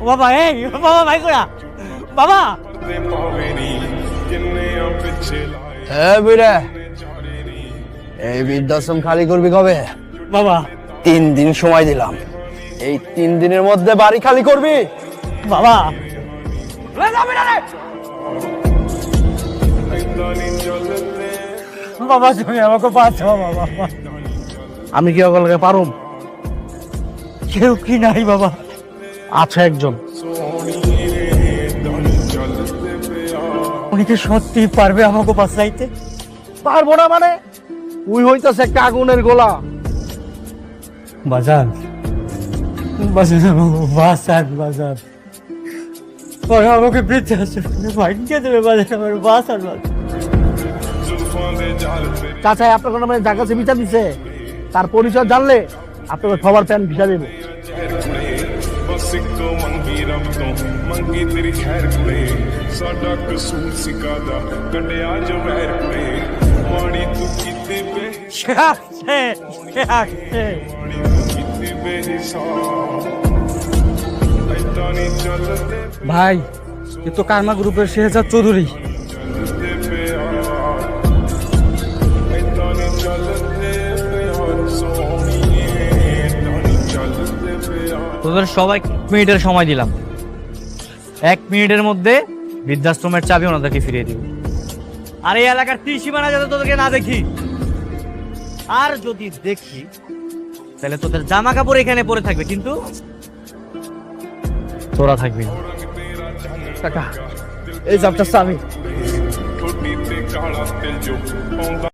বাবা এই বাবা ভাই কোরা বাবা হ্যাঁ বুইরা, এই বৃদ্ধাশ্রম খালি করবি কবে? বাবা 3 দিন সময় দিলাম, এই 3 দিনের মধ্যে বাড়ি খালি করবি। বাবা বাবা তুমি আমাকে বাঁচাও বাবা। আমি কি ওগুলোকে পারুম? কেউ কি নাই বাবা? আছে একজন। উনি কি সত্যি পারবে আমাকে বাঁচাইতে? পারবো না মানে? উই হইতাছে একটা আগুনের গোলা। বাজার বাজার আমাকে বাঁচান বাজার, ওরা আমাকে বৃদ্ধাশ্রমে ভাঙিয়ে দেবে বাজার, আমার বাঁচান বাজার। চাচা আপনার নামে যার কাছে বিচার দিছে তার পরিচয় জানলে আপনাকে সবার প্যান ভিসা দেবে। ਮੰਗੀ ਤੇਰੀ ਖੈਰ ਕੁੜੇ ਸਾਡਾ ਕਸੂਰ ਸਿਕਾਦਾ ਕੱਢਿਆ ਜੋ ਵੈਰ ਕੁੜੇ ਮਾੜੀ ਤੂੰ ਕੀਤੀ ਮਾੜੀ ਤੂੰ ਕੀਤੀ ਬੇਹਿਸਾਬ ਐਦਾਂ ਨਹੀਂ ਚੱਲਦੇ ভাই এ তো কারমা গ্রুপের শেহজাদ চৌধুরী। ਚੱਲਦੇ ਪਿਆਰ ਐਦਾਂ ਨਹੀਂ ਚੱਲਦੇ ਪਿਆਰ ਸੋਹਣੀਏ ਐਦਾਂ ਨਹੀਂ ਚੱਲਦੇ ਪਿਆਰ। তোদের সবাই 1 মিনিটের সময় দিলাম, 1 মিনিটের মধ্যে বৃদ্ধাশ্রমের চাবি ওনাদেরকে ফিরিয়ে দিব। আর এই এলাকার ত্রিসীমানা যাতে তোদেরকে না দেখি, আর যদি দেখি তাহলে তোদের জামা কাপড় এখানে পরে থাকবে, কিন্তু তোরা থাকবি না। কাকা এই চাপটা আমি ਠੋਡੀ ਤੇ ਕਾਲਾ ਤਿਲ ਜੋ ਆਉਂਦਾ